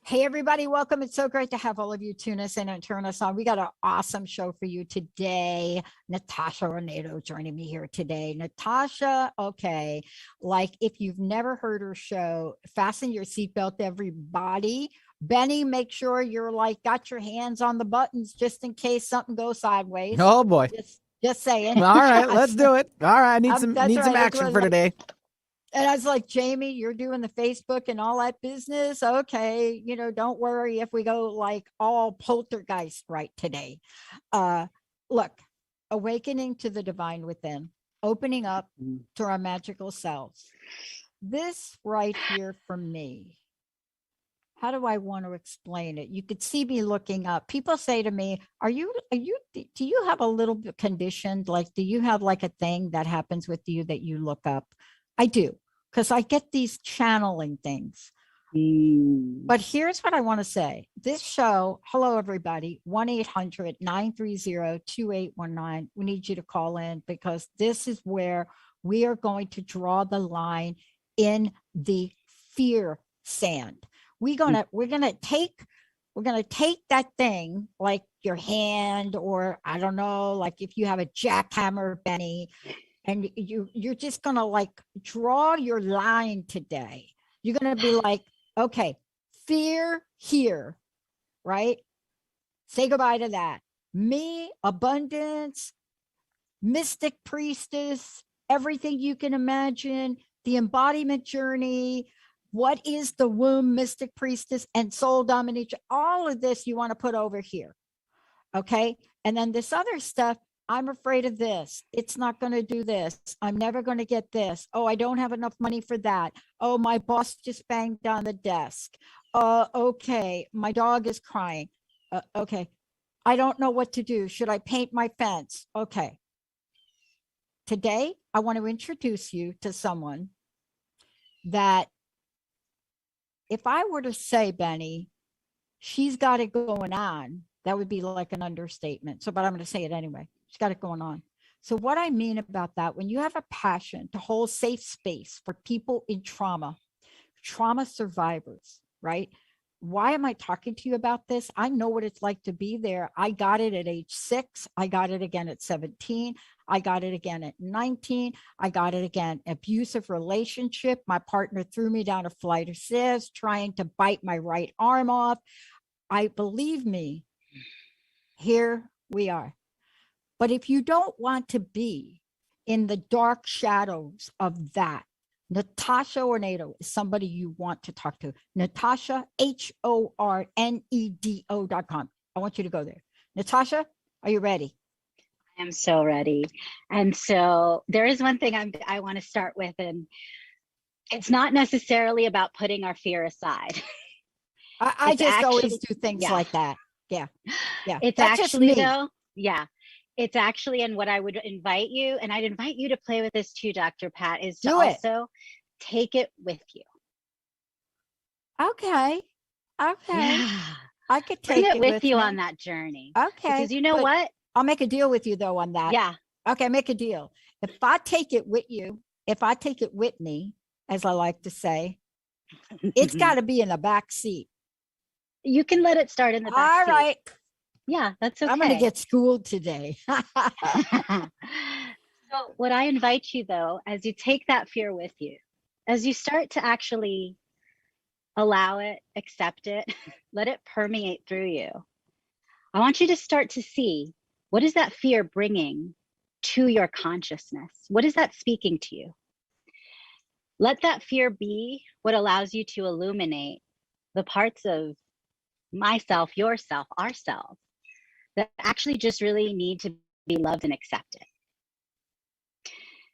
Hey, everybody, welcome. It's so great to have all of you tune us in and turn us on. We got an awesome show for you today. Natasha Hornedo joining me here today. Natasha, okay, like if you've never heard her show, fasten your seatbelt, everybody. Benny, make sure you're like got your hands on the buttons just in case something goes sideways. Oh boy. Just saying. All right, let's do it. All right, I need That's some right. action for today. And I was like, Jamie, you're doing the Facebook and all that business. Okay. Don't worry if we go like all poltergeist right today. Look, awakening to the divine within, opening up to our magical selves. This right here for me, how do I want to explain it? You could see me looking up. People say to me, do you have a little bit conditioned? Like, do you have like a thing that happens with you that you look up? I do, because I get these channeling things. But here's what I want to say. This show, hello, everybody, 1-800-930-2819. We need you to call in because this is where we are going to draw the line in the fear sand. We're gonna take that thing like your hand, or I don't know, like if you have a jackhammer, Benny, and you're just gonna like draw your line today. You're gonna be like, okay, fear here, right? Say goodbye to that. Me, abundance, mystic priestess, everything you can imagine, the embodiment journey. What is the womb, mystic priestess, and soul dominatrix? All of this you want to put over here. Okay. And then this other stuff, I'm afraid of this. It's not going to do this. I'm never going to get this. Oh, I don't have enough money for that. Oh, my boss just banged on the desk. Okay. My dog is crying. Okay. I don't know what to do. Should I paint my fence? Okay. Today, I want to introduce you to someone that if I were to say, Benny, she's got it going on, that would be like an understatement. So, but I'm going to say it anyway. She's got it going on. So what I mean about that, when you have a passion to hold safe space for people in trauma survivors, right? Why am I talking to you about this? I know what it's like to be there. I got it at age 6. I got it again at 17. I got it again at 19. I got it again. Abusive relationship. My partner threw me down a flight of stairs, trying to bite my right arm off. Believe me, here we are. But if you don't want to be in the dark shadows of that, Natasha Hornedo is somebody you want to talk to. Natasha, HORNEDO.com. I want you to go there. Natasha, are you ready? I am so ready. And so there is one thing I want to start with, and it's not necessarily about putting our fear aside. I just actually, always do things like that. Yeah. Yeah. It's that's actually though. Yeah. It's actually, and what I would invite you, and I'd invite you to play with this too, Dr. Pat, is to also take it with you. Okay. Yeah. I could take it with you on that journey. Okay. Because you know what? I'll make a deal with you though on that. Yeah. Okay, make a deal. If I take it with you, if I take it with me, as I like to say, it's got to be in the back seat. You can let it start in the back seat. All right. Yeah, that's okay. I'm going to get schooled today. So what I invite you though, as you take that fear with you, as you start to actually allow it, accept it, let it permeate through you, I want you to start to see, what is that fear bringing to your consciousness? What is that speaking to you? Let that fear be what allows you to illuminate the parts of myself, yourself, ourselves, that actually just really need to be loved and accepted.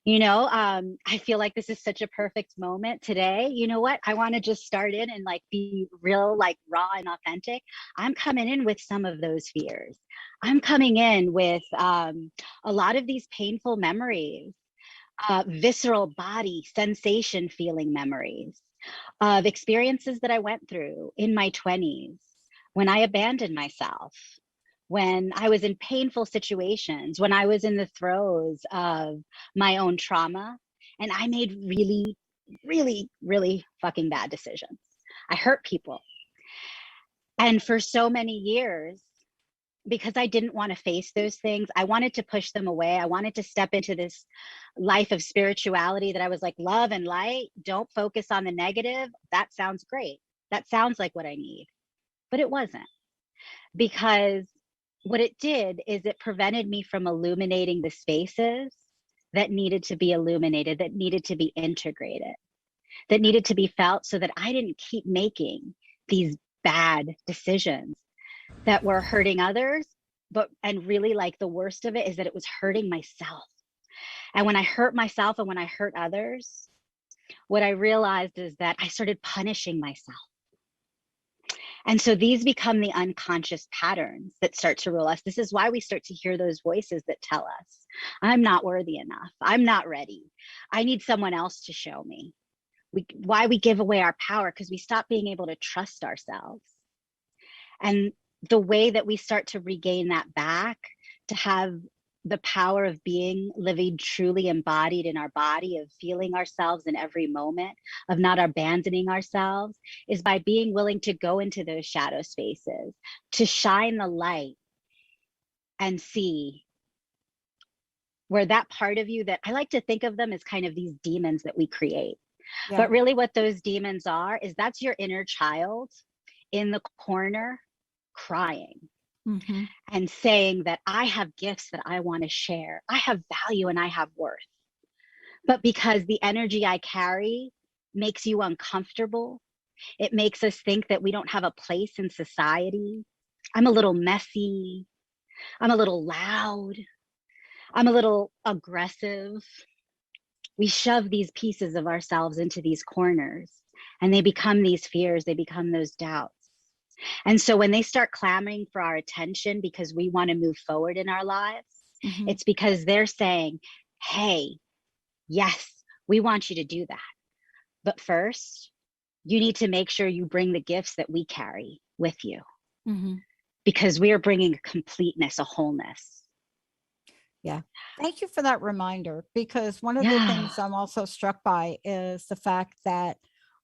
You know, I feel like this is such a perfect moment today. You know what? I want to just start in and like be real, like raw and authentic. I'm coming in with some of those fears. I'm coming in with a lot of these painful memories, visceral body sensation feeling memories of experiences that I went through in my 20s when I abandoned myself, when I was in painful situations, when I was in the throes of my own trauma, and I made really, really, really fucking bad decisions. I hurt people. And for so many years, because I didn't want to face those things, I wanted to push them away. I wanted to step into this life of spirituality that I was like, love and light, don't focus on the negative. That sounds great. That sounds like what I need. But it wasn't, because what it did is it prevented me from illuminating the spaces that needed to be illuminated, that needed to be integrated, that needed to be felt, so that I didn't keep making these bad decisions that were hurting others. And really, like, the worst of it is that it was hurting myself. And when I hurt myself and when I hurt others, what I realized is that I started punishing myself. And so these become the unconscious patterns that start to rule us. This is why we start to hear those voices that tell us, I'm not worthy enough. I'm not ready. I need someone else to show me. Why we give away our power, because we stop being able to trust ourselves. And the way that we start to regain that back, to have the power of being living truly embodied in our body, of feeling ourselves in every moment, of not abandoning ourselves, is by being willing to go into those shadow spaces, to shine the light and see where that part of you, that I like to think of them as kind of these demons that we create. Yeah. But really what those demons are is that's your inner child in the corner crying. Mm-hmm. And saying that I have gifts that I want to share. I have value and I have worth. But because the energy I carry makes you uncomfortable, it makes us think that we don't have a place in society. I'm a little messy. I'm a little loud. I'm a little aggressive. We shove these pieces of ourselves into these corners, and they become these fears. They become those doubts. And so when they start clamoring for our attention because we want to move forward in our lives, Mm-hmm. it's because they're saying, hey, yes, we want you to do that. But first, you need to make sure you bring the gifts that we carry with you, Mm-hmm. because we are bringing a completeness, a wholeness. Yeah. Thank you for that reminder, because one of the things I'm also struck by is the fact that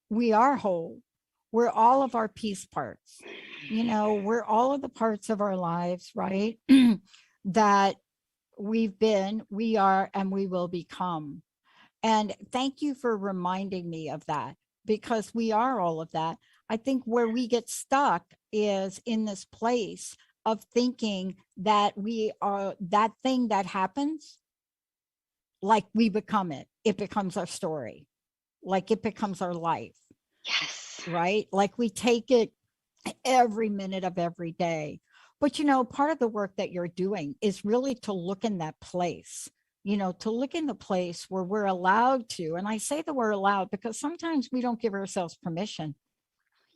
we are whole. We're all of our piece parts. You know, we're all of the parts of our lives, right? That we've been, we are, and we will become. And thank you for reminding me of that, because we are all of that. I think where we get stuck is in this place of thinking that we are that thing that happens, like we become it. It becomes our story, like it becomes our life. Yes. Right? Like we take it every minute of every day. But, you know, part of the work that you're doing is really to look in that place, you know, to look in the place where we're allowed to. And I say that we're allowed because sometimes we don't give ourselves permission.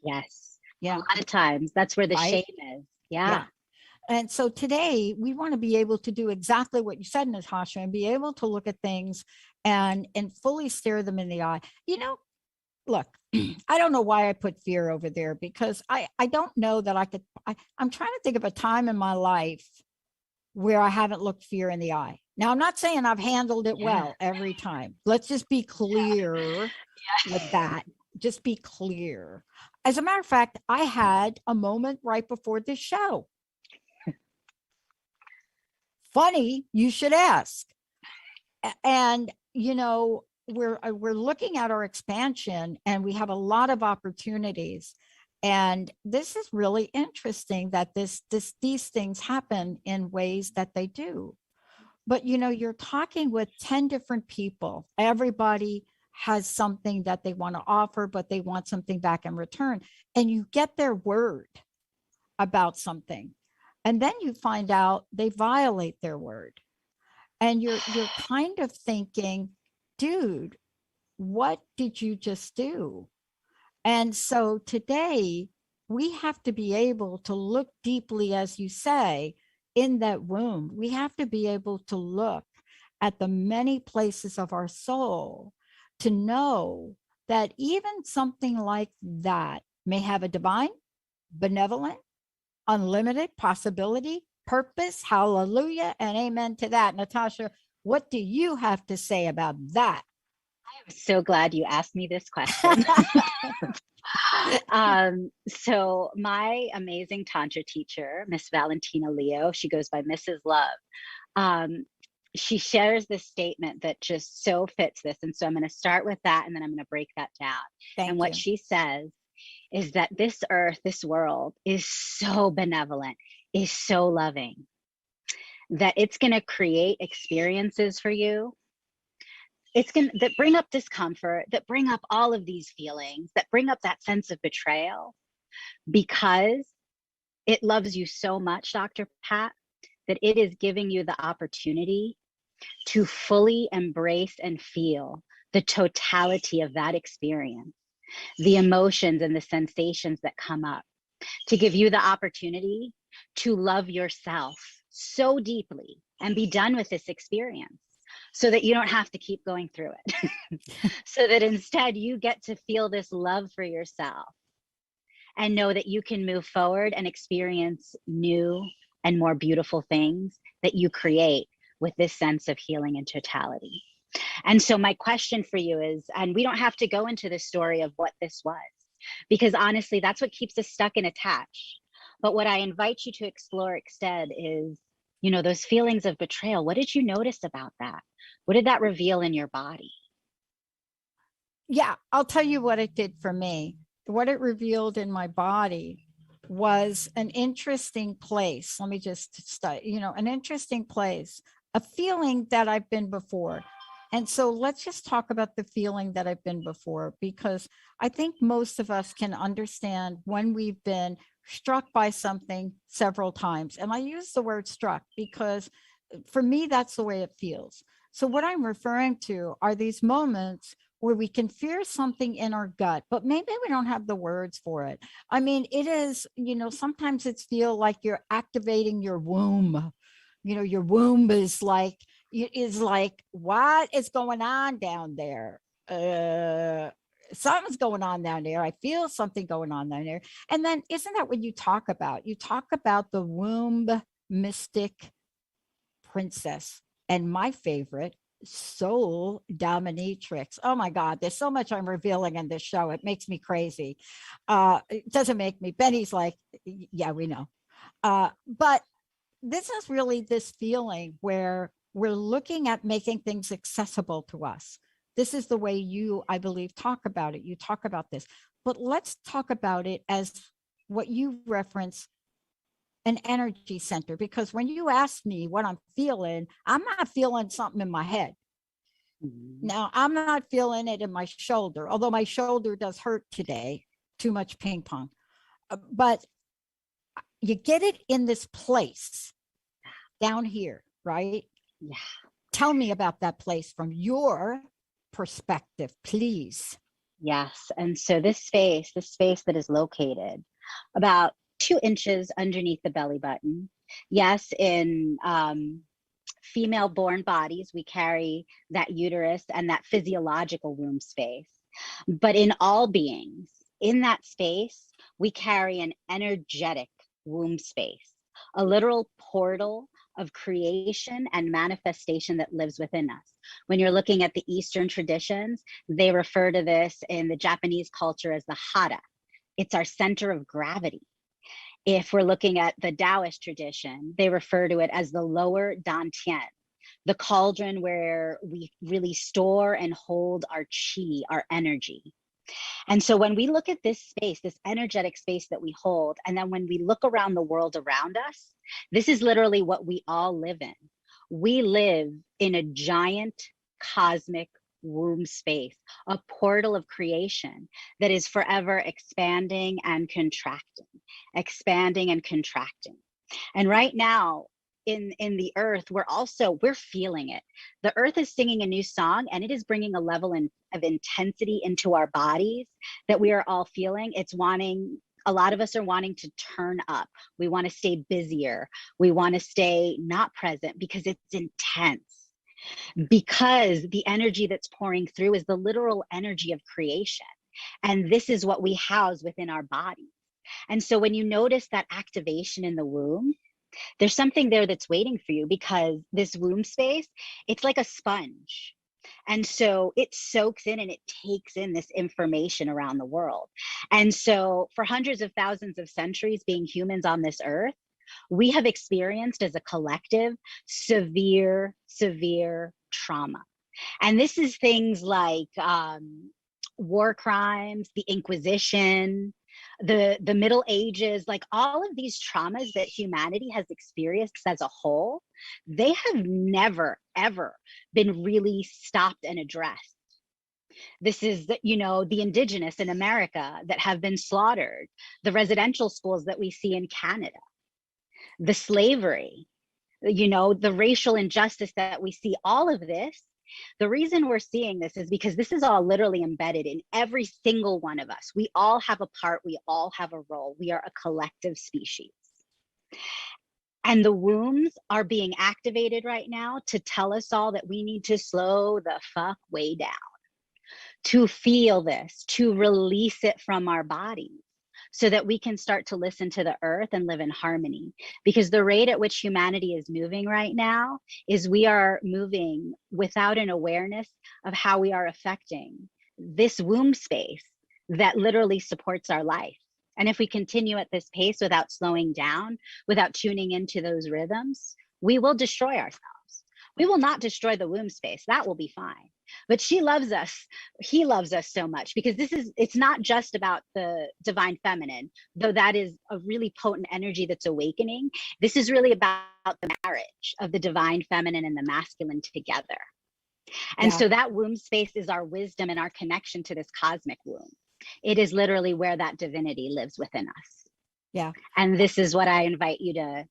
Yes. Yeah. A lot of times that's where the Right? shame is. Yeah. And so today we want to be able to do exactly what you said, Natasha, and be able to look at things and fully stare them in the eye. You know, look, I don't know why I put fear over there, because I don't know that I could. I'm trying to think of a time in my life where I haven't looked fear in the eye. Now, I'm not saying I've handled it well every time. Let's just be clear with that. Just be clear. As a matter of fact, I had a moment right before this show. Funny, you should ask. And, you know, we're looking at our expansion, and we have a lot of opportunities. And this is really interesting that these things happen in ways that they do. But, you know, you're talking with 10 different people. Everybody has something that they want to offer, but they want something back in return. And you get their word about something. And then you find out they violate their word. And you're kind of thinking, dude, what did you just do? And so today we have to be able to look deeply, as you say, in that wound. We have to be able to look at the many places of our soul to know that even something like that may have a divine, benevolent, unlimited possibility, purpose. Hallelujah and amen to that. Natasha, what do you have to say about that? I'm so glad you asked me this question. So my amazing Tantra teacher, Miss Valentina Leo, she goes by Mrs. Love. Um, she shares this statement that just so fits this. And so I'm going to start with that and then I'm going to break that down. And Thank what you. she says is that this earth, this world is so benevolent, is so loving, that it's going to create experiences for you. It's going to that bring up discomfort, that bring up all of these feelings, that bring up that sense of betrayal, because it loves you so much, Dr. Pat, that it is giving you the opportunity to fully embrace and feel the totality of that experience, the emotions and the sensations that come up, to give you the opportunity to love yourself so deeply and be done with this experience so that you don't have to keep going through it. So that instead you get to feel this love for yourself and know that you can move forward and experience new and more beautiful things that you create with this sense of healing and totality. And so my question for you is, and we don't have to go into the story of what this was, because honestly, that's what keeps us stuck and attached. But what I invite you to explore instead is, you know, those feelings of betrayal. What did you notice about that? What did that reveal in your body? Yeah, I'll tell you what it did for me. What it revealed in my body was an interesting place. Let me just start, an interesting place, a feeling that I've been before. And so let's just talk about the feeling that I've been before, because I think most of us can understand when we've been struck by something several times. And I use the word struck because for me, that's the way it feels. So what I'm referring to are these moments where we can fear something in our gut, but maybe we don't have the words for it. I mean, it is, sometimes it's feel like you're activating your womb. Your womb is like, what is going on down there? Something's going on down there. I feel something going on down there. And then isn't that what you talk about? You talk about the womb mystic princess. And my favorite, soul dominatrix. Oh my God, there's so much I'm revealing in this show. It makes me crazy. It doesn't make me. Benny's like, yeah, we know. But this is really this feeling where we're looking at making things accessible to us. This is the way you, I believe, talk about it. You talk about this, but let's talk about it as what you reference, an energy center, because when you ask me what I'm not feeling something in my head. Now, I'm not feeling it in my shoulder, although my shoulder does hurt today, too much ping pong. But you get it in this place down here, right? Yeah. Tell me about that place from your perspective, please. Yes. And so this space that is located about 2 inches underneath the belly button. Yes, in female born bodies, we carry that uterus and that physiological womb space. But in all beings, in that space, we carry an energetic womb space, a literal portal of creation and manifestation that lives within us. When you're looking at the Eastern traditions, they refer to this in the Japanese culture as the hara. It's our center of gravity. If we're looking at the Taoist tradition, they refer to it as the lower dantian, the cauldron where we really store and hold our chi, our energy. And so when we look at this space, this energetic space that we hold, and then when we look around the world around us, this is literally what we all live in. We live in a giant cosmic womb space, a portal of creation that is forever expanding and contracting, expanding and contracting. And right now, in the earth, we're feeling it. The earth is singing a new song, and it is bringing a level of intensity into our bodies that we are all feeling. A lot of us are wanting to turn up. We want to stay busier. We want to stay not present because it's intense, because the energy that's pouring through is the literal energy of creation. And this is what we house within our bodies. And so when you notice that activation in the womb, there's something there that's waiting for you, because this womb space, it's like a sponge. And so it soaks in and it takes in this information around the world. And so for hundreds of thousands of centuries being humans on this earth, we have experienced as a collective severe, severe trauma. And this is things like war crimes, the Inquisition, the Middle Ages, like all of these traumas that humanity has experienced as a whole, they have never, ever been really stopped and addressed. This is, the indigenous in America that have been slaughtered, the residential schools that we see in Canada, the slavery, the racial injustice that we see, all of this. The reason we're seeing this is because this is all literally embedded in every single one of us. We all have a part, we all have a role. We are a collective species. And the wombs are being activated right now to tell us all that we need to slow the fuck way down, to feel this, to release it from our bodies, so that we can start to listen to the earth and live in harmony. Because the rate at which humanity is moving right now is we are moving without an awareness of how we are affecting this womb space that literally supports our life. And if we continue at this pace without slowing down, without tuning into those rhythms, we will destroy ourselves. We will not destroy the womb space. That will be fine. But she loves us. He loves us so much, because it's not just about the divine feminine, though that is a really potent energy that's awakening. This is really about the marriage of the divine feminine and the masculine together. And so that womb space is our wisdom and our connection to this cosmic womb. It is literally where that divinity lives within us. Yeah. And this is what I invite you to,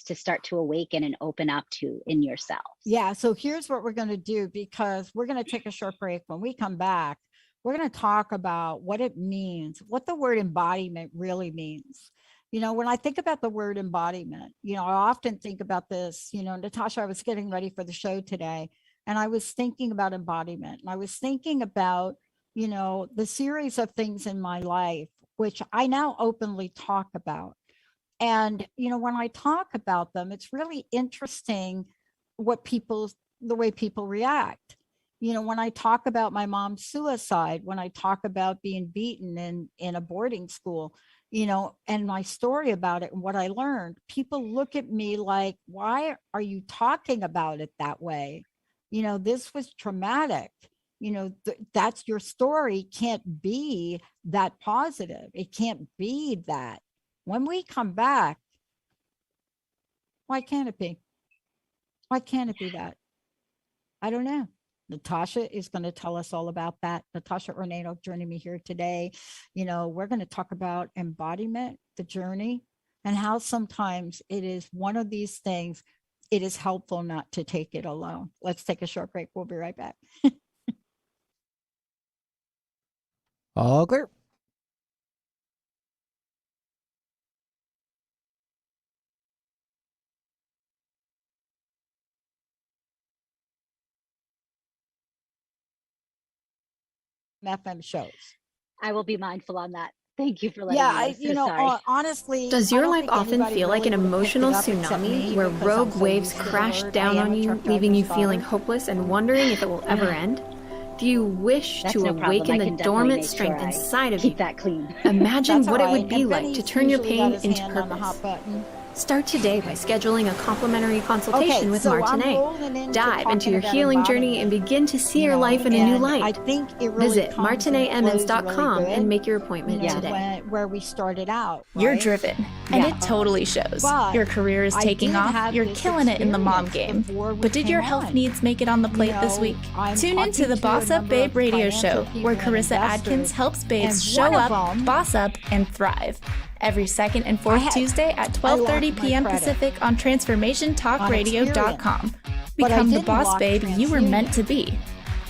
to start to awaken and open up to in yourself. Yeah. So here's what we're going to do, because we're going to take a short break. When we come back, we're going to talk about what it means, what the word embodiment really means. When I think about the word embodiment, I often think about this, Natasha, I was getting ready for the show today, and I was thinking about embodiment, and I was thinking about, the series of things in my life, which I now openly talk about. And, when I talk about them, it's really interesting the way people react. When I talk about my mom's suicide, when I talk about being beaten in a boarding school, and my story about it and what I learned, people look at me like, why are you talking about it that way? This was traumatic. That's your story, can't be that positive. It can't be that. When we come back, why can't it be? Why can't it be that? I don't know. Natasha is going to tell us all about that. Natasha Hornedo joining me here today. We're going to talk about embodiment, the journey, and how sometimes it is one of these things. It is helpful not to take it alone. Let's take a short break. We'll be right back. All clear. FM shows. I will be mindful on that. Thank you for letting me know. Sorry. Honestly, does your life often feel like an emotional tsunami where rogue waves crash down on you, leaving you feeling hopeless and wondering if it will ever end? Do you wish to awaken the dormant strength inside of you? Keep that clean. Imagine what it would be like to turn your pain into purpose. Start today by scheduling a complimentary consultation with Martinet. Dive into your healing journey and begin to see your life in a new light. I think it really Visit martinetemmons.com and make your appointment today. Where we started out. Right? You're driven, and it totally shows. Your career is taking off. You're killing it in the mom game. But did your health needs make it on the plate this week? Tune into the Boss Up Babe radio show, where Carissa Adkins helps babes show up, boss up, and thrive. Every second and fourth Tuesday at 12:30 p.m. Pacific on TransformationTalkRadio.com. Become the boss babe you were meant to be.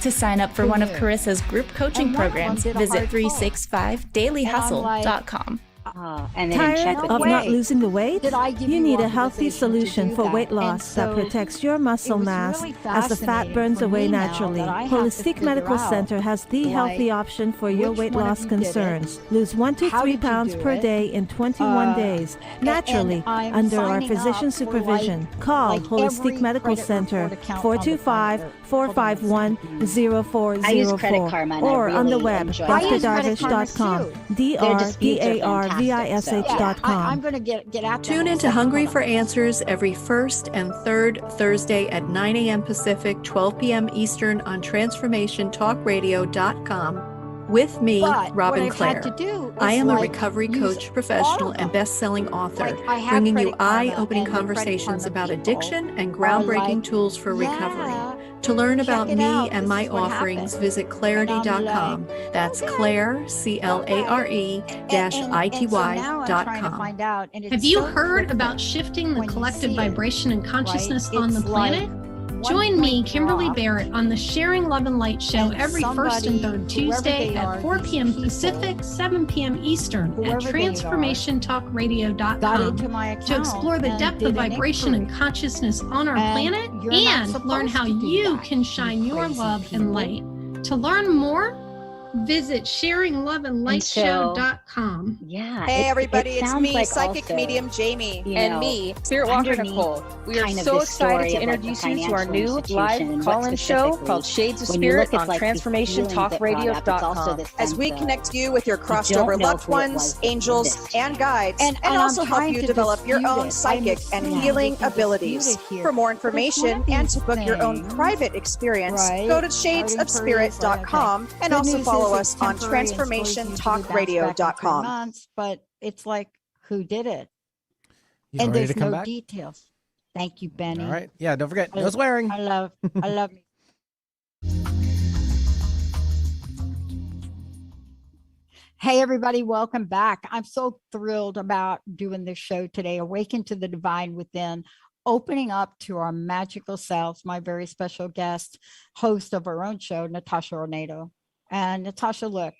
To sign up for one of Carissa's group coaching programs, visit 365dailyhustle.com. And they didn't check Tired with of you. not losing the weight? Did I give You you need a healthy authorization to solution do for that? weight And loss that so protects your muscle it was mass really as the fat fascinating burns for away me now naturally. that I have to Holistic figure Medical out, Center has the healthy like, option for your which weight one of loss you did it, concerns. Lose 1 to how 3 did you pounds do per it, day in 21 days, naturally, and I'm under our signing physician up for, supervision. Call like Holistic every Medical credit Center report account on the planet. 425-451-0404 I use Credit Karma and I or on the really web, enjoy I use Credit Karma drdarvish.com, too. Their disputes are drdarvish.com. I'm going to get out there. Tune into Hungry for Answers every first and third Thursday at 9 a.m. Pacific, 12 p.m. Eastern on TransformationTalkRadio.com with me, But Robin what I've Clare. had to do is, I am a like, recovery use coach, professional, all of and them. best-selling author, Like, I have bringing you Credit Karma, eye-opening and the Credit conversations Karma about people addiction and are groundbreaking like, tools for recovery. yeah, To learn check about it me out. and This my is what offerings, happened. visit clarity.com. That's okay. Claire, And so C-L-A-R-E-ITY.com. now I'm trying to find out. And Have it's you so heard about different shifting the when you collective see it, vibration and consciousness right? on the It's planet? like Join me, 1 point Kimberly drop, Barrett, on the Sharing Love and Light show and every first and third somebody, whoever Tuesday they are, at 4 these p.m. people, Pacific, 7 p.m. Eastern at whoever they are, got TransformationTalkRadio.com into my account to explore the and depth did of an vibration and inquiry. consciousness on our And planet you're not and learn supposed how to do you that, can shine you your crazy love and people. light. To learn more, visit SharingLoveAndLightShow.com. Yeah. Hey everybody, it's sounds me, like psychic also, medium Jamie, you and know, me, Spirit Walker underneath Nicole. We are kind of so this excited story to of, like, the introduce you to our financial new institution and live what call-in show specifically, called Shades of when you Spirit look at, on like, the feelings that brought up, it's also TransformationTalkRadio.com, this as sense we of, connect you with your you crossed don't over know loved who it ones, was that did angels, this. and guides, And and I'm also help trying you to develop your dispute own it. psychic and I'm healing assuming abilities. dispute it here. For more But it's one information of and these to book your own things, private experience, right? go to Starting for shadesofspirit.com and Good also news follow is us it's on temporary and supposed to usually bounce back in 3 TransformationTalkRadio.com. months, but it's like, who did it? You And ready to there's come no back? details. Thank you, Benny. All right. Yeah, don't forget, no swearing. I love me. Hey, everybody, welcome back. I'm so thrilled about doing this show today, Awaken to the Divine Within, opening up to our magical selves, my very special guest, host of our own show, Natasha Hornedo. And Natasha, look,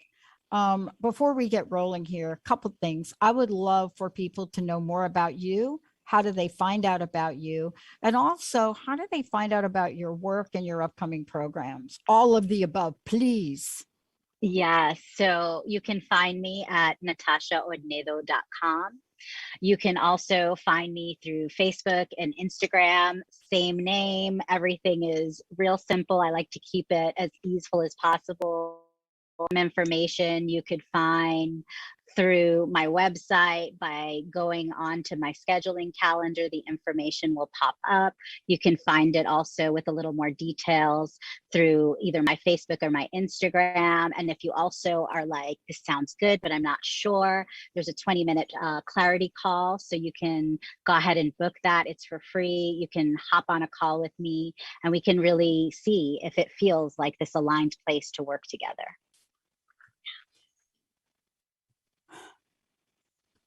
before we get rolling here, a couple things. I would love for people to know more about you. How do they find out about you? And also, how do they find out about your work and your upcoming programs? All of the above, please. Yeah, so you can find me at NatashaHornedo.com. You can also find me through Facebook and Instagram, same name. Everything is real simple. I like to keep it as easeful as possible. Information you could find through my website by going on to my scheduling calendar. The information will pop up. You can find it also with a little more details through either my Facebook or my Instagram. And if you also are like, this sounds good, but I'm not sure, there's a 20-minute clarity call. So you can go ahead and book that. It's for free. You can hop on a call with me and we can really see if it feels like this aligned place to work together.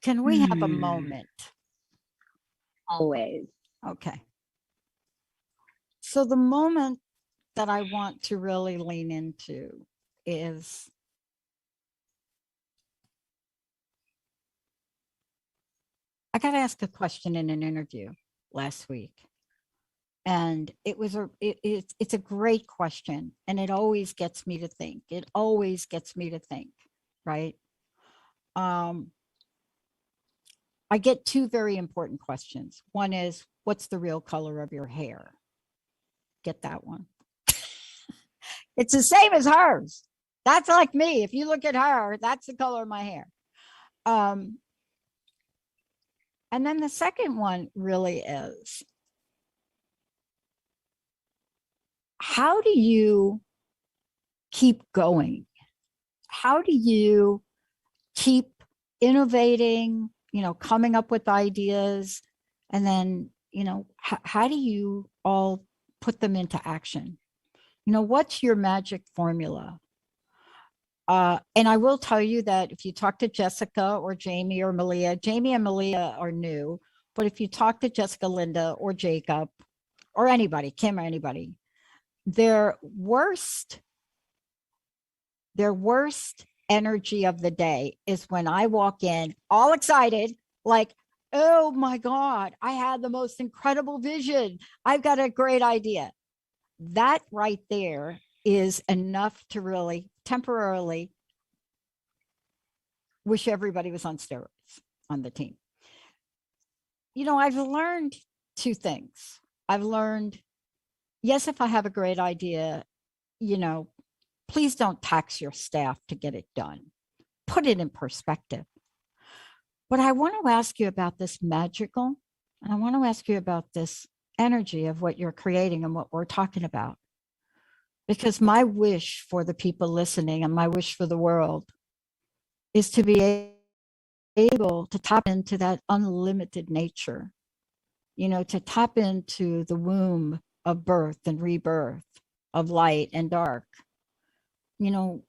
Can we have a moment? Always. Okay. So the moment that I want to really lean into is I got asked a question in an interview last week. And it's a great question. And it always gets me to think. Right? I get 2 very important questions. One is, what's the real color of your hair? Get that one. It's the same as hers. That's like me. If you look at her, that's the color of my hair. And then the second one really is, how do you keep going? How do you keep innovating, coming up with ideas, and then, how do you all put them into action? What's your magic formula? And I will tell you that if you talk to Jessica or Jamie or Malia, Jamie and Malia are new, but if you talk to Jessica, Linda, or Jacob, or anybody, Kim or anybody, their worst energy of the day is when I walk in all excited, like, oh my God, I had the most incredible vision. I've got a great idea. That right there is enough to really temporarily wish everybody was on steroids on the team. You know, I've learned two things. I've learned, yes, if I have a great idea, you know, please don't tax your staff to get it done. Put it in perspective. But I want to ask you about this magical, and I want to ask you about this energy of what you're creating and what we're talking about. Because my wish for the people listening and my wish for the world is to be able to tap into that unlimited nature, you know, to tap into the womb of birth and rebirth, of light and dark. You know,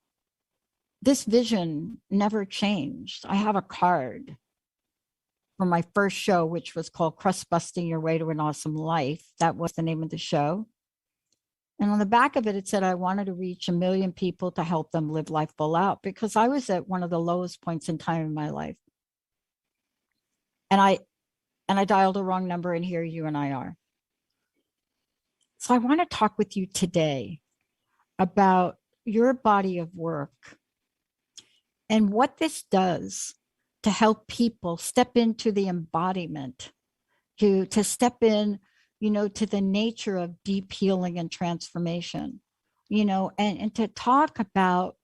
this vision never changed. I have a card from my first show, which was called Crust Busting Your Way to an Awesome Life. That was the name of the show. And on the back of it, it said, I wanted to reach 1 million people to help them live life full out, because I was at one of the lowest points in time in my life. And I dialed a wrong number, and here you and I are. So I want to talk with you today about your body of work and what this does to help people step into the embodiment, to step in, you know, to the nature of deep healing and transformation, you know, and to talk about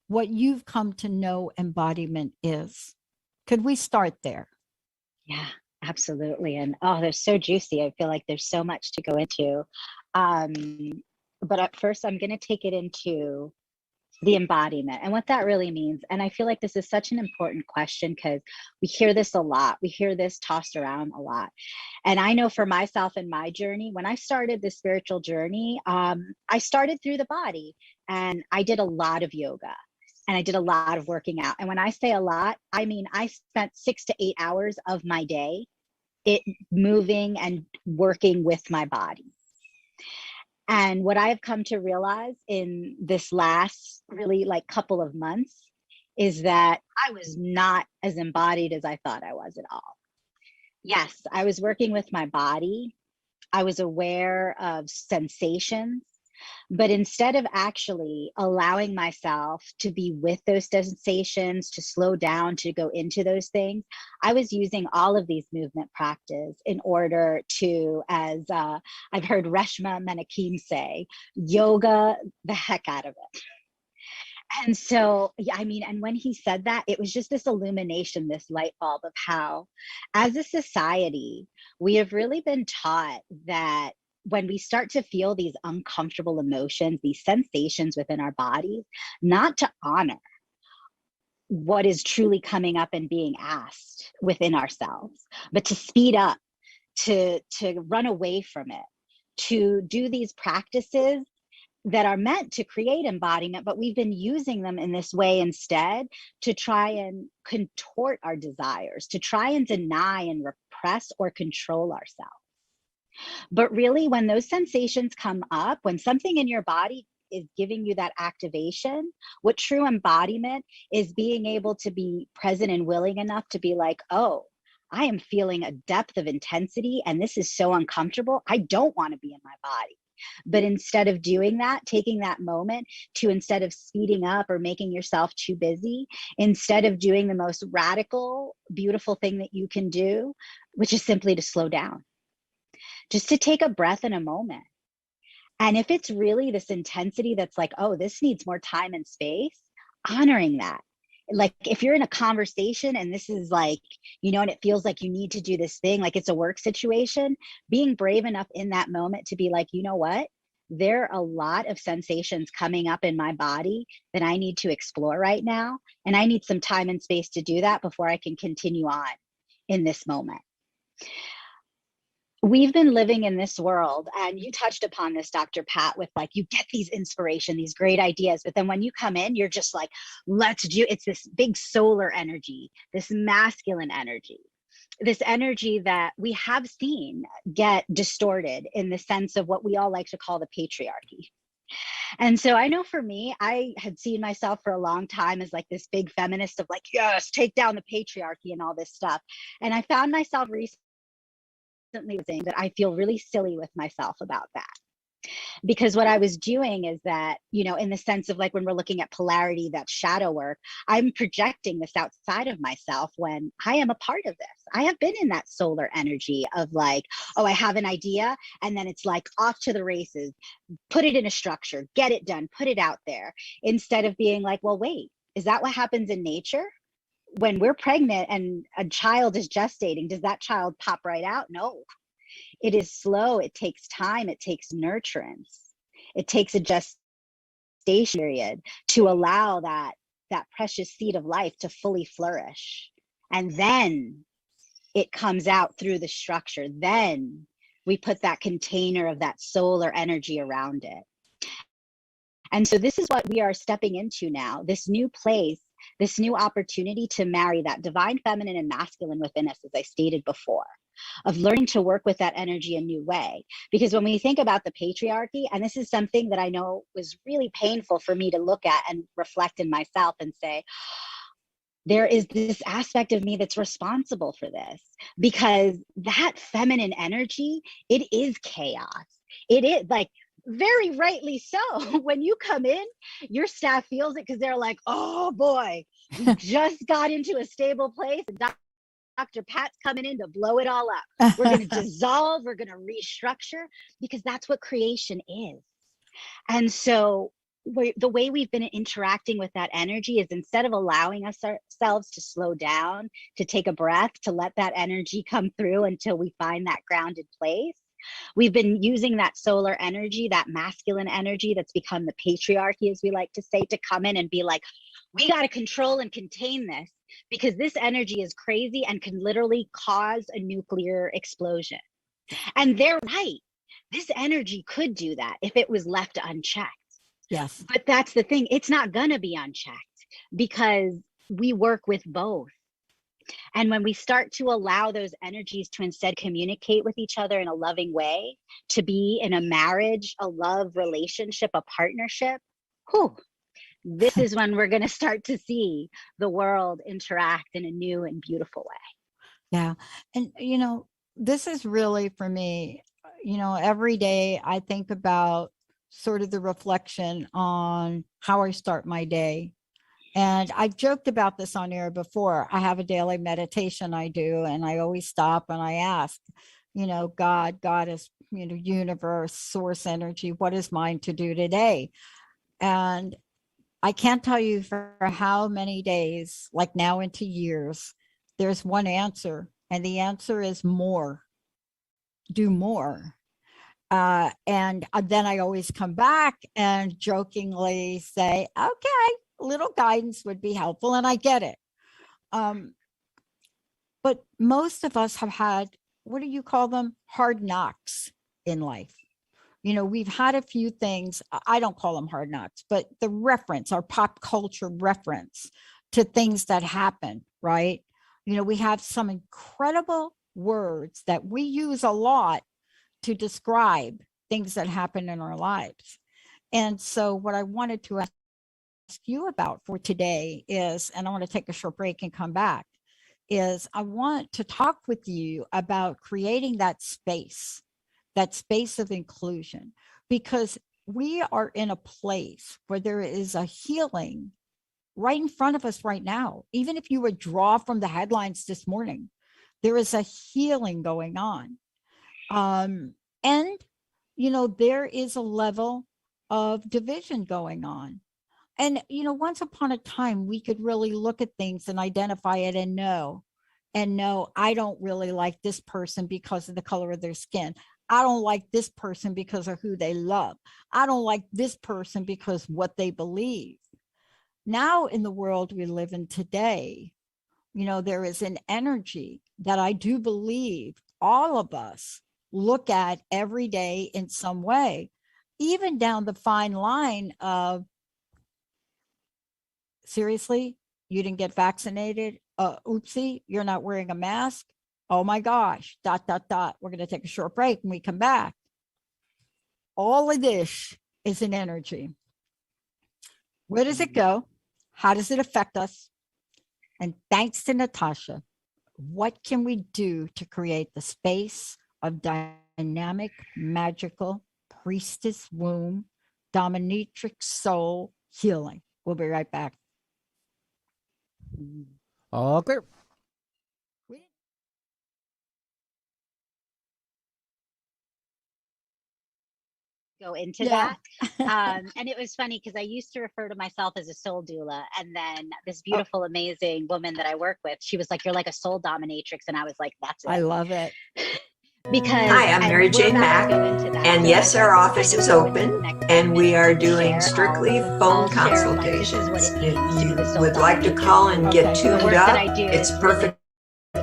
what you've come to know embodiment is. Could we start there? Yeah, absolutely. And oh, they're so juicy. I feel like there's so much to go into. But at first, I'm going to take it into the embodiment and what that really means. And I feel like this is such an important question because we hear this a lot. We hear this tossed around a lot. And I know for myself and my journey, when I started the spiritual journey, I started through the body, and I did a lot of yoga and I did a lot of working out. And when I say a lot, I mean, I spent 6 to 8 hours of my day moving and working with my body. And what I've come to realize in this last really like couple of months is that I was not as embodied as I thought I was at all. Yes, I was working with my body. I was aware of sensations, but instead of actually allowing myself to be with those sensations, to slow down, to go into those things, I was using all of these movement practice in order to, as I've heard Reshma Menakem say, yoga the heck out of it. And so, yeah, I mean, and when he said that, it was just this illumination, this light bulb of how, as a society, we have really been taught that when we start to feel these uncomfortable emotions, these sensations within our bodies, not to honor what is truly coming up and being asked within ourselves, but to speed up, to run away from it, to do these practices that are meant to create embodiment, but we've been using them in this way instead to try and contort our desires, to try and deny and repress or control ourselves. But really, when those sensations come up, when something in your body is giving you that activation, what true embodiment is being able to be present and willing enough to be like, oh, I am feeling a depth of intensity and this is so uncomfortable. I don't want to be in my body. But instead of doing that, taking that moment to, instead of speeding up or making yourself too busy, instead of doing the most radical, beautiful thing that you can do, which is simply to slow down, just to take a breath in a moment. And if it's really this intensity that's like, oh, this needs more time and space, honoring that. Like if you're in a conversation and this is like, you know, and it feels like you need to do this thing, like it's a work situation, being brave enough in that moment to be like, you know what, there are a lot of sensations coming up in my body that I need to explore right now. And I need some time and space to do that before I can continue on in this moment. We've been living in this world, and you touched upon this, Dr. Pat, with like, you get these inspiration, these great ideas, but then when you come in, you're just like, let's do, it's this big solar energy, this masculine energy, this energy that we have seen get distorted in the sense of what we all like to call the patriarchy. And so I know for me, I had seen myself for a long time as like this big feminist of like, yes, take down the patriarchy and all this stuff. And I found myself recently saying that I feel really silly with myself about that. Because what I was doing is that, in the sense of like when we're looking at polarity, that shadow work, I'm projecting this outside of myself when I am a part of this. I have been in that solar energy of like, oh, I have an idea. And then it's like off to the races, put it in a structure, get it done, put it out there, instead of being like, well, wait, is that what happens in nature? When we're pregnant and a child is gestating, does that child pop right out? No. It is slow. It takes time. It takes nurturance. It takes a gestation period to allow that precious seed of life to fully flourish. And then it comes out through the structure. Then we put that container of that solar energy around it. And so this is what we are stepping into now, this new place, this new opportunity to marry that divine feminine and masculine within us, as I stated before, of learning to work with that energy a new way. Because when we think about the patriarchy, and this is something that I know was really painful for me to look at and reflect in myself and say, there is this aspect of me that's responsible for this, because that feminine energy, it is chaos. It is like, very rightly so. When you come in, your staff feels it because they're like, oh boy, we just got into a stable place. And Dr. Pat's coming in to blow it all up. We're going to dissolve. We're going to restructure, because that's what creation is. And so the way we've been interacting with that energy is, instead of allowing ourselves to slow down, to take a breath, to let that energy come through until we find that grounded place, we've been using that solar energy, that masculine energy that's become the patriarchy, as we like to say, to come in and be like, we got to control and contain this, because this energy is crazy and can literally cause a nuclear explosion. And they're right. This energy could do that if it was left unchecked. Yes. But that's the thing. It's not going to be unchecked, because we work with both. And when we start to allow those energies to instead communicate with each other in a loving way, to be in a marriage, a love relationship, a partnership, this is when we're going to start to see the world interact in a new and beautiful way. Yeah. And, this is really, for me, every day I think about sort of the reflection on how I start my day. And I've joked about this on air before. I have a daily meditation I do, and I always stop and I ask, God is, universe, source energy, what is mine to do today? And I can't tell you for how many days, like now into years, there's one answer, and the answer is more. Do more. And then I always come back and jokingly say, okay, a little guidance would be helpful. And I get it. But most of us have had, what do you call them? Hard knocks in life. We've had a few things, I don't call them hard knocks, but the reference, our pop culture reference to things that happen, right? We have some incredible words that we use a lot to describe things that happen in our lives. And so what I wanted to ask you about for today is, and I want to take a short break and come back, is I want to talk with you about creating that space of inclusion, because we are in a place where there is a healing right in front of us right now. Even if you would draw from the headlines this morning, there is a healing going on. And, there is a level of division going on. And, once upon a time, we could really look at things and identify it and know, I don't really like this person because of the color of their skin. I don't like this person because of who they love. I don't like this person because what they believe. Now, in the world we live in today, there is an energy that I do believe all of us look at every day in some way, even down the fine line of, seriously, you didn't get vaccinated? Oopsie, you're not wearing a mask? Oh my gosh, ... We're going to take a short break when we come back. All of this is an energy. Where does it go? How does it affect us? And thanks to Natasha, what can we do to create the space of dynamic, magical, priestess womb, dominatrix soul healing? We'll be right back. All clear. Go into that. And it was funny because I used to refer to myself as a soul doula. And then this beautiful, amazing woman that I work with, she was like, you're like a soul dominatrix. And I was like, that's it. I love it. Because hi, I'm Mary Jane Mack, and yes, our office is open, and we are doing strictly phone consultations. If you would like to call and get tuned up, it's perfect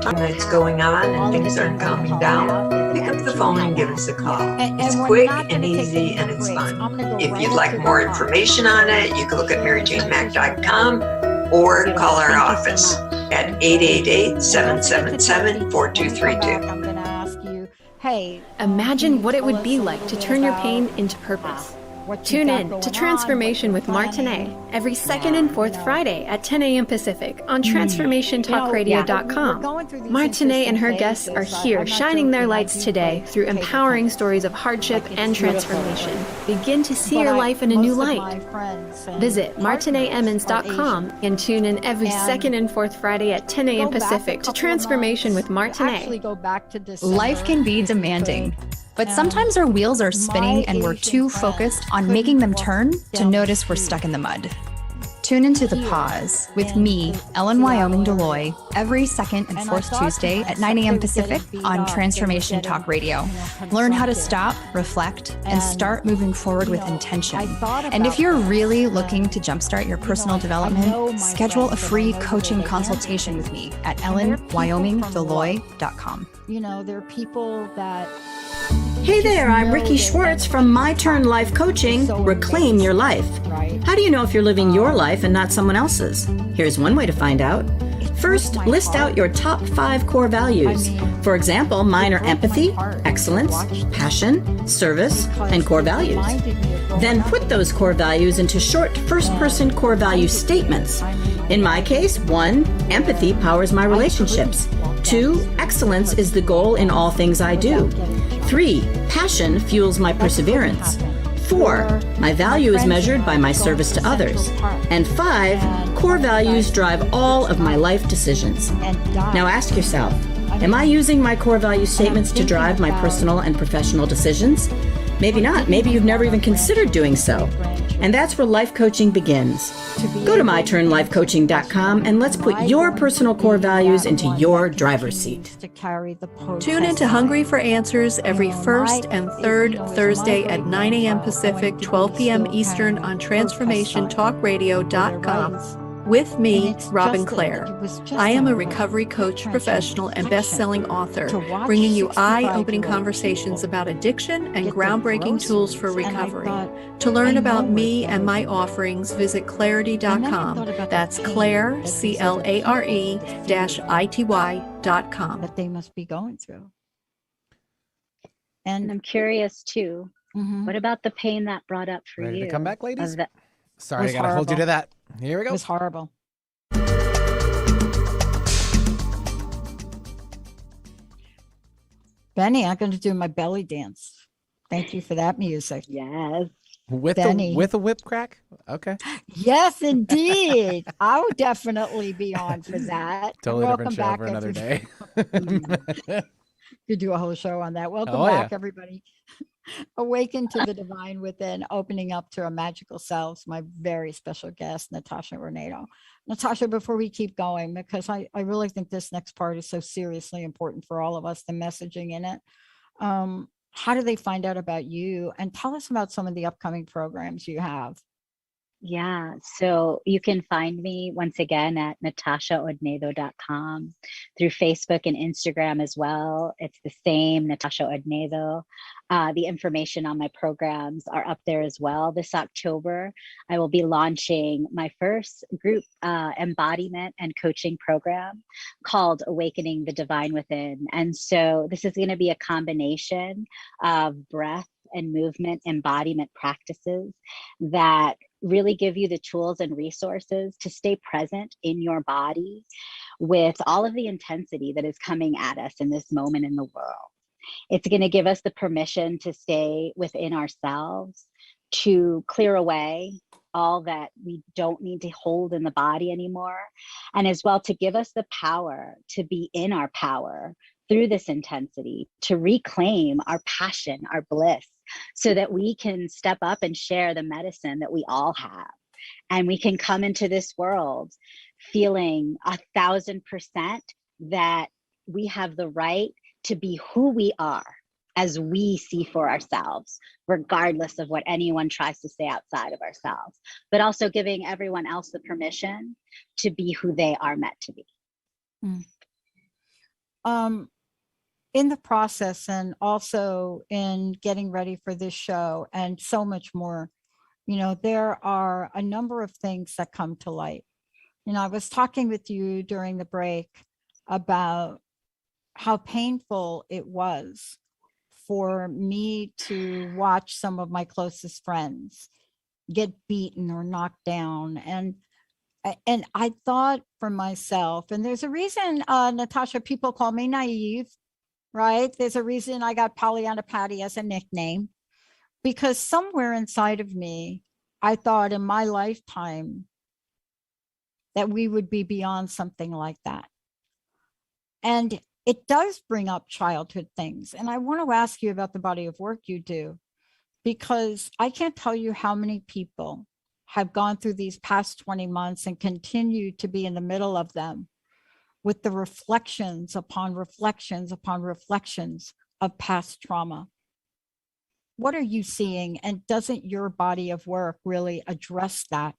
time that's going on and things aren't calming down. Pick up the phone and give us a call. It's quick and easy and it's fun. If you'd like more information on it, you can look at maryjanemack.com or call our office at 888-777-4232. Hey, imagine what it would be like to turn your pain into purpose. Tune in to Transformation with Martinet every second and fourth Friday at 10 a.m. Pacific on TransformationTalkRadio.com. Martinet and her guests are here shining their lights today through empowering stories of hardship and transformation. Begin to see your life in a new light. Visit MartinetEmmons.com and tune in every second and fourth Friday at 10 a.m. Pacific to Transformation with Martinet. Life can be demanding. But sometimes our wheels are spinning and we're too focused on making them turn to notice we're stuck in the mud. Tune into The Pause with me, Ellen Wyoming Deloy, every second and fourth Tuesday at 9 a.m. Pacific on Transformation Talk Radio. Learn how to stop, reflect, and start moving forward with intention. And if you're really looking to jumpstart your personal development, schedule a free coaching consultation with me at ellenwyomingdeloy.com. You know, there are people that... Hey there, I'm Ricky Schwartz from My Turn Life Coaching, Reclaim Your Life. How do you know if you're living your life and not someone else's? Here's one way to find out. First, list out your top 5 core values. For example, mine are empathy, excellence, passion, service, and core values. Then put those core values into short first-person core value statements. In my case, 1, empathy powers my relationships. 2, excellence is the goal in all things I do. 3, passion fuels my perseverance. 4, my value is measured by my service to others. And 5, core values drive all of my life decisions. Now ask yourself, am I using my core value statements to drive my personal and professional decisions? Maybe not. Maybe you've never even considered doing so. And that's where life coaching begins. Go to myturnlifecoaching.com and let's put your personal core values into your driver's seat. Tune into Hungry for Answers every first and third Thursday at 9 a.m. Pacific, 12 p.m. Eastern on TransformationTalkRadio.com. With me, Robin Clare. I am a recovery coach, professional, and best-selling author, bringing you eye-opening conversations about addiction and groundbreaking tools for recovery. To learn about me and my offerings, visit clarity.com. That's Claire, CLARE-ITY.com. That they must be going through. And I'm curious too, what about the pain that brought up for Ready you? to come back, ladies? Sorry, I was gotta hold you to that. Here we go. It was horrible. Benny, I'm going to do my belly dance. Thank you for that music. Yes. With Benny. a whip crack? Okay. Yes, indeed. I would definitely be on for that. Totally Welcome different show back, for another day. Could do a whole show on that. Welcome Oh, back, yeah. everybody. Awaken to the divine within, opening up to our magical selves. My very special guest, Natasha Hornedo. Natasha, before we keep going, because I really think this next part is so seriously important for all of us, the messaging in it. How do they find out about you? And tell us about some of the upcoming programs you have. Yeah, so you can find me once again at NatashaHornedo.com, through Facebook and Instagram as well. It's the same, Natasha Hornedo. The information on my programs are up there as well. This October, I will be launching my first group embodiment and coaching program called Awakening the Divine Within. And so this is going to be a combination of breath, and movement embodiment practices that really give you the tools and resources to stay present in your body with all of the intensity that is coming at us in this moment in the world. It's going to give us the permission to stay within ourselves, to clear away all that we don't need to hold in the body anymore, and as well to give us the power to be in our power through this intensity, to reclaim our passion, our bliss, so that we can step up and share the medicine that we all have. And we can come into this world feeling 1,000% that we have the right to be who we are as we see for ourselves, regardless of what anyone tries to say outside of ourselves, but also giving everyone else the permission to be who they are meant to be. In the process, and also in getting ready for this show and so much more, you know, there are a number of things that come to light. You know, I was talking with you during the break about how painful it was for me to watch some of my closest friends get beaten or knocked down. And I thought for myself, and there's a reason, Natasha, people call me naive, right? There's a reason I got Pollyanna Patty as a nickname, because somewhere inside of me, I thought in my lifetime that we would be beyond something like that. And it does bring up childhood things. And I want to ask you about the body of work you do, because I can't tell you how many people have gone through these past 20 months and continue to be in the middle of them with the reflections upon reflections upon reflections of past trauma. What are you seeing? And doesn't your body of work really address that?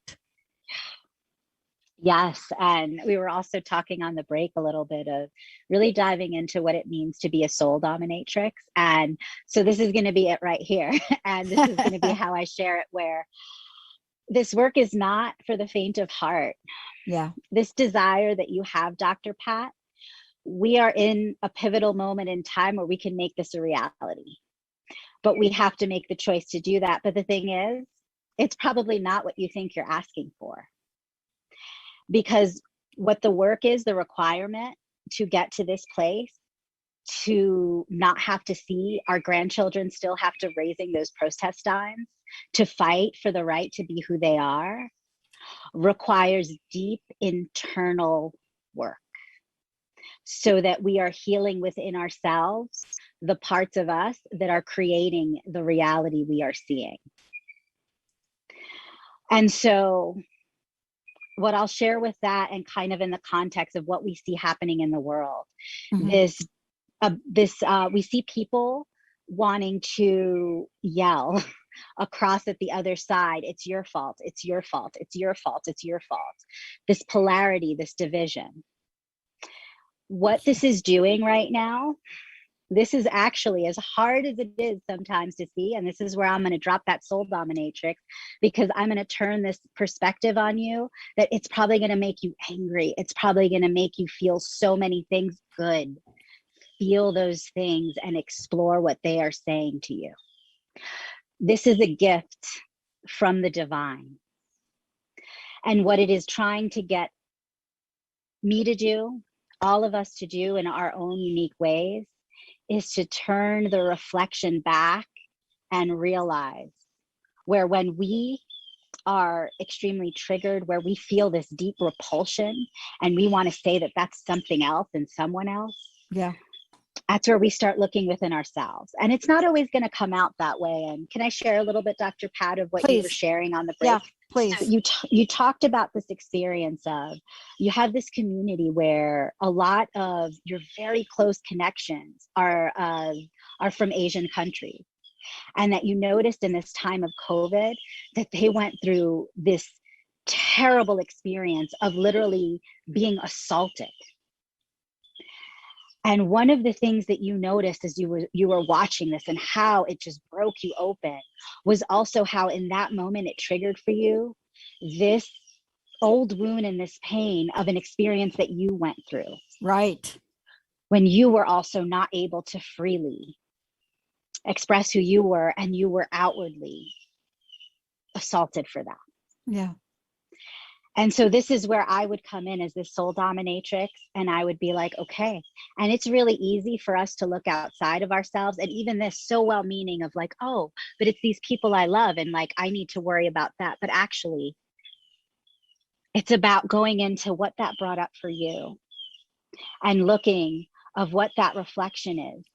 Yes. And we were also talking on the break a little bit of really diving into what it means to be a soul dominatrix. And so this is going to be it right here. And this is going to be how I share it, where this work is not for the faint of heart. Yeah. This desire that you have, Dr. Pat, we are in a pivotal moment in time where we can make this a reality. But we have to make the choice to do that. But the thing is, it's probably not what you think you're asking for. Because what the work is, the requirement to get to this place, to not have to see our grandchildren still have to raising those protest signs, to fight for the right to be who they are, requires deep internal work, so that we are healing within ourselves the parts of us that are creating the reality we are seeing. And so what I'll share with that, and kind of in the context of what we see happening in the world, we see people wanting to yell across at the other side, it's your fault, it's your fault, it's your fault, it's your fault. This polarity, this division. What this is doing right now, this is actually, as hard as it is sometimes to see, and this is where I'm going to drop that soul dominatrix, because I'm going to turn this perspective on you that it's probably going to make you angry. It's probably going to make you feel so many things good. Feel those things and explore what they are saying to you. This is a gift from the divine. And what it is trying to get me to do, all of us to do in our own unique ways, is to turn the reflection back and realize where, when we are extremely triggered, where we feel this deep repulsion and we want to say that that's something else and someone else. Yeah. That's where we start looking within ourselves. And it's not always going to come out that way. And can I share a little bit, Dr. Pat, of what you were sharing on the break? Yeah, please. So you talked about this experience of, you have this community where a lot of your very close connections are from Asian countries. And that you noticed in this time of COVID that they went through this terrible experience of literally being assaulted. And one of the things that you noticed as you were watching this, and how it just broke you open, was also how in that moment it triggered for you this old wound and this pain of an experience that you went through. Right. When you were also not able to freely express who you were, and you were outwardly assaulted for that. Yeah. And so this is where I would come in as this soul dominatrix, and I would be like, okay. And it's really easy for us to look outside of ourselves, and even this so well-meaning of like, oh, but it's these people I love, and like, I need to worry about that. But actually, it's about going into what that brought up for you and looking of what that reflection is,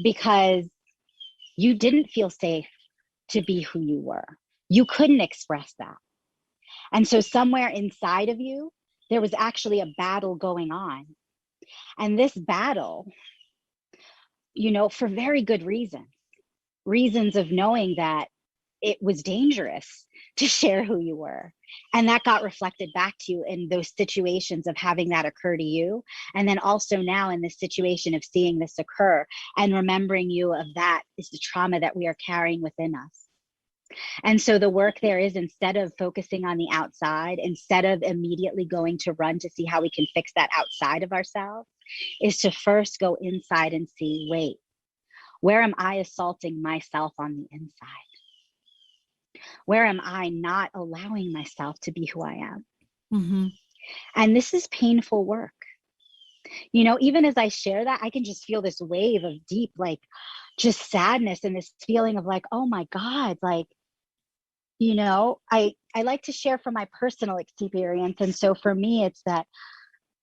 because you didn't feel safe to be who you were. You couldn't express that. And so somewhere inside of you, there was actually a battle going on. And this battle, you know, for very good reasons of knowing that it was dangerous to share who you were. And that got reflected back to you in those situations of having that occur to you. And then also now in this situation of seeing this occur and remembering you of that is the trauma that we are carrying within us. And so the work there is, instead of focusing on the outside, instead of immediately going to run to see how we can fix that outside of ourselves, is to first go inside and see, wait, where am I assaulting myself on the inside? Where am I not allowing myself to be who I am? Mm-hmm. And this is painful work. You know, even as I share that, I can just feel this wave of deep, like, just sadness and this feeling of like, oh my God, like, you know, I like to share from my personal experience. And so for me, it's that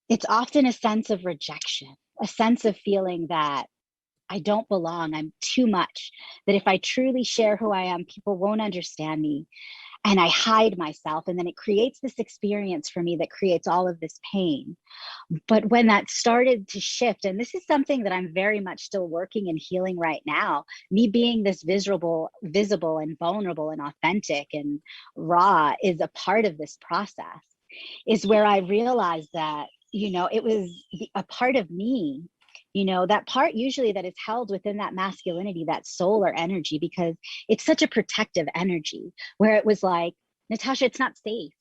it's often a sense of rejection, a sense of feeling that I don't belong, I'm too much, that if I truly share who I am, people won't understand me. And I hide myself. And then it creates this experience for me that creates all of this pain. But when that started to shift, and this is something that I'm very much still working and healing right now, me being this visible and vulnerable and authentic and raw is a part of this process, is where I realized that, you know, it was a part of me, you know, that part usually that is held within that masculinity, that solar energy, because it's such a protective energy, where it was like, Natasha, it's not safe.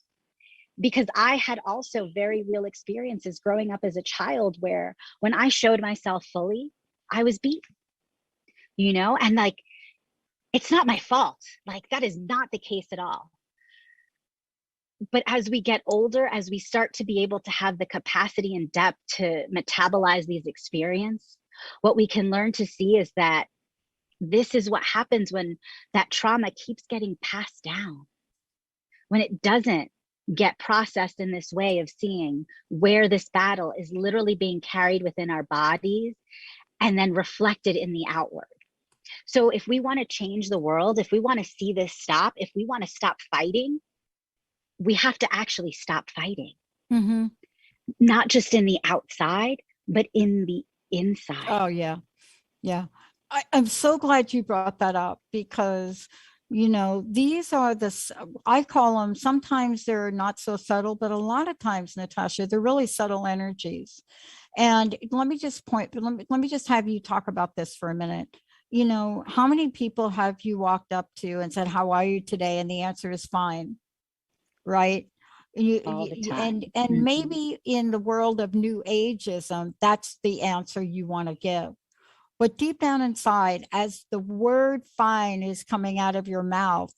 Because I had also very real experiences growing up as a child where when I showed myself fully, I was beaten, you know, and like, it's not my fault. Like, that is not the case at all. But as we get older, as we start to be able to have the capacity and depth to metabolize these experiences, what we can learn to see is that this is what happens when that trauma keeps getting passed down, when it doesn't get processed in this way of seeing where this battle is literally being carried within our bodies and then reflected in the outward. So if we want to change the world, if we want to see this stop, if we want to stop fighting, we have to actually stop fighting. Mm-hmm. Not just in the outside, but in the inside. Oh, yeah. Yeah. I'm so glad you brought that up, because, you know, these are I call them, sometimes they're not so subtle, but a lot of times, Natasha, they're really subtle energies. And let me just have you talk about this for a minute. You know, how many people have you walked up to and said, how are you today? And the answer is fine. Right. All the time. And maybe in the world of new ageism, that's the answer you want to give. But deep down inside, as the word fine is coming out of your mouth,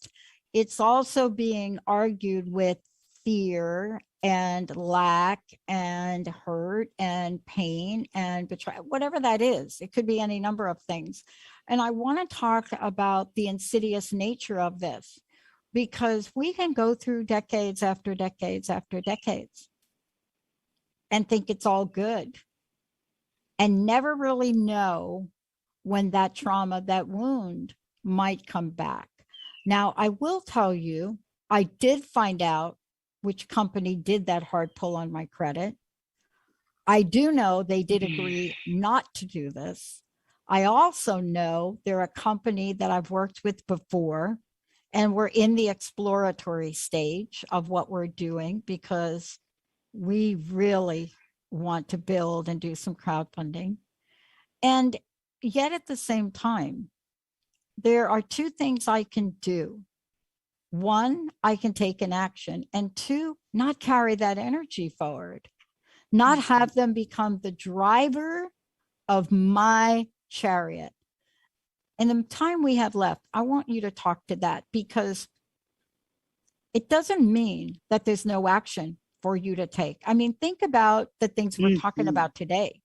it's also being argued with fear and lack and hurt and pain and betrayal, whatever that is. It could be any number of things. And I want to talk about the insidious nature of this, because we can go through decades after decades after decades and think it's all good and never really know when that trauma, that wound might come back. Now, I will tell you, I did find out which company did that hard pull on my credit. I do know they did agree not to do this. I also know they're a company that I've worked with before, and we're in the exploratory stage of what we're doing, because we really want to build and do some crowdfunding. And yet at the same time, there are two things I can do. One, I can take an action, and two, not carry that energy forward, not have them become the driver of my chariot. in the time we have left, I want you to talk to that, because it doesn't mean that there's no action for you to take. I mean, think about the things we're talking about today.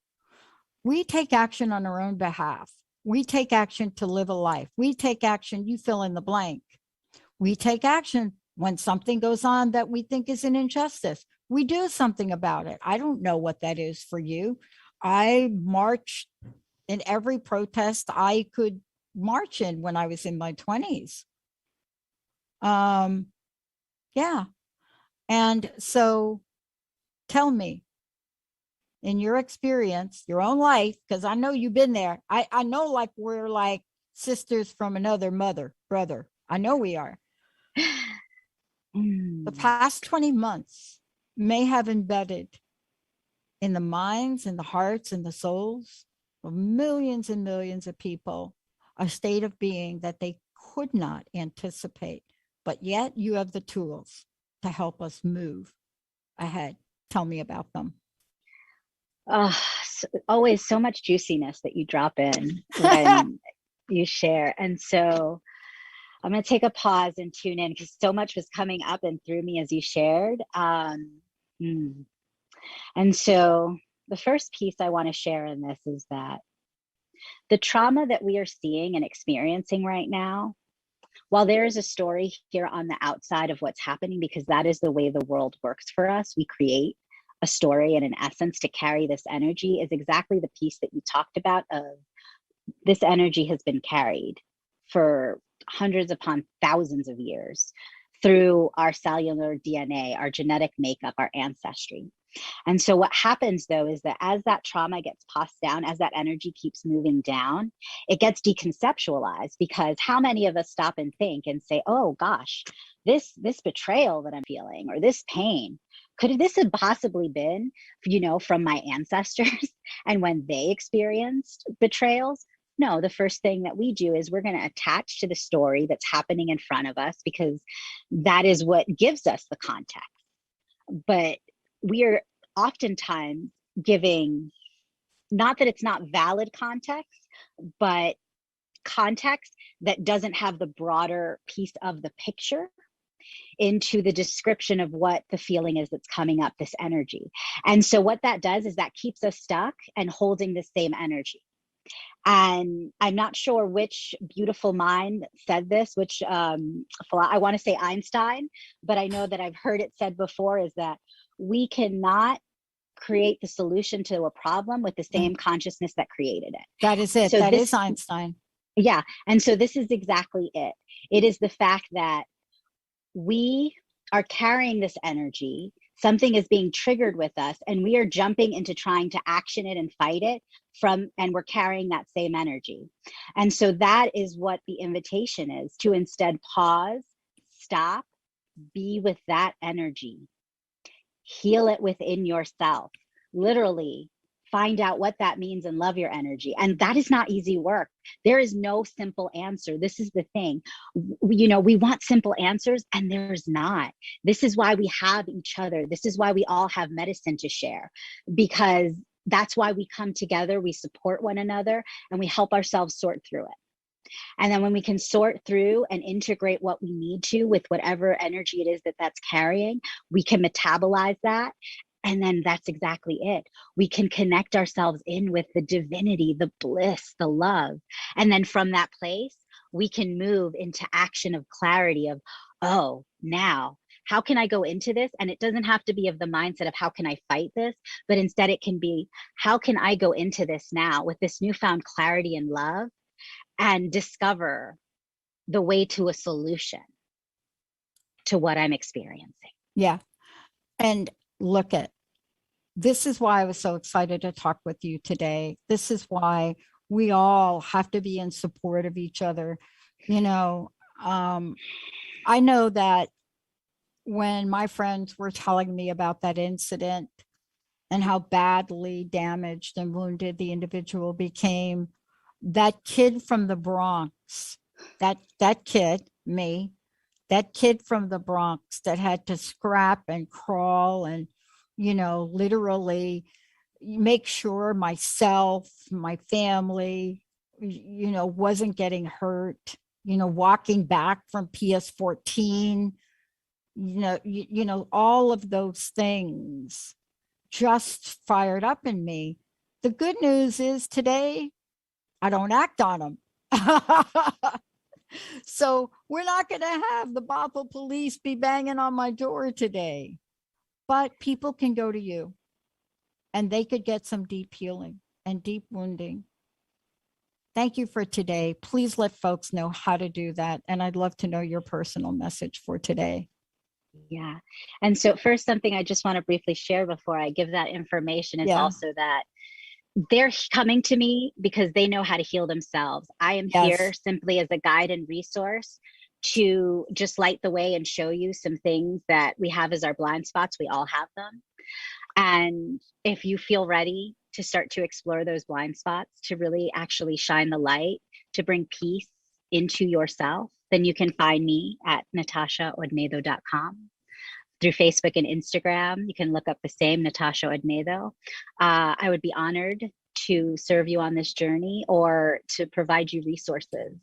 We take action on our own behalf. We take action to live a life. We take action, you fill in the blank. We take action when something goes on that we think is an injustice. We do something about it. I don't know what that is for you. I marched in every protest I could march in when I was in my 20s. Yeah. And so tell me, in your experience, your own life, because I know you've been there. I know, like, we're like sisters from another brother. I know we are. The past 20 months may have embedded in the minds and the hearts and the souls of millions and millions of people a state of being that they could not anticipate, but yet you have the tools to help us move ahead. Tell me about them. Always so much juiciness that you drop in when you share. And so I'm going to take a pause and tune in, because so much was coming up and through me as you shared. And so the first piece I want to share in this is that the trauma that we are seeing and experiencing right now, while there is a story here on the outside of what's happening, because that is the way the world works for us, we create a story and an essence to carry this energy, is exactly the piece that you talked about of this energy has been carried for hundreds upon thousands of years through our cellular DNA, our genetic makeup, our ancestry. And so what happens, though, is that as that trauma gets passed down, as that energy keeps moving down, it gets deconceptualized, because how many of us stop and think and say, oh gosh, this betrayal that I'm feeling, or this pain, could this have possibly been, from my ancestors and when they experienced betrayals? No, the first thing that we do is we're going to attach to the story that's happening in front of us, because that is what gives us the context. But we are oftentimes giving, not that it's not valid context, but context that doesn't have the broader piece of the picture into the description of what the feeling is that's coming up, this energy. And so what that does is that keeps us stuck and holding the same energy. And I'm not sure which beautiful mind said this, which I want to say Einstein, but I know that I've heard it said before, is that we cannot create the solution to a problem with the same consciousness that created it. That is it. So that is Einstein. Yeah. And so this is exactly it. It is the fact that we are carrying this energy. Something is being triggered with us, and we are jumping into trying to action it and fight it and we're carrying that same energy. And so that is what the invitation is, to instead pause, stop, be with that energy, heal it within yourself, literally find out what that means and love your energy. And that is not easy work. There is no simple answer. This is the thing. We want simple answers, and there's not. This is why we have each other. This is why we all have medicine to share, because that's why we come together, we support one another, and we help ourselves sort through it. And then when we can sort through and integrate what we need to with whatever energy it is that's carrying, we can metabolize that. And then that's exactly it. We can connect ourselves in with the divinity, the bliss, the love. And then from that place, we can move into action of clarity of, oh, now, how can I go into this? And it doesn't have to be of the mindset of how can I fight this, but instead it can be, how can I go into this now with this newfound clarity and love and discover the way to a solution to what I'm experiencing? Yeah. And look at, this is why I was so excited to talk with you today. This is why we all have to be in support of each other. I know that when my friends were telling me about that incident and how badly damaged and wounded the individual became, that kid from the Bronx, that kid from the Bronx that had to scrap and crawl and, literally make sure myself, my family, wasn't getting hurt, walking back from PS14, all of those things just fired up in me. The good news is today, I don't act on them. So we're not going to have the Bothell police be banging on my door today, but people can go to you and they could get some deep healing and deep wounding. Thank you for today. Please let folks know how to do that. And I'd love to know your personal message for today. Yeah. And so first, something I just want to briefly share before I give that information is also that they're coming to me because they know how to heal themselves. I am here simply as a guide and resource to just light the way and show you some things that we have as our blind spots. We all have them. And if you feel ready to start to explore those blind spots, to really actually shine the light, to bring peace into yourself, then you can find me at natashahornedo.com. Through Facebook and Instagram, you can look up the same, Natasha Hornedo. I would be honored to serve you on this journey or to provide you resources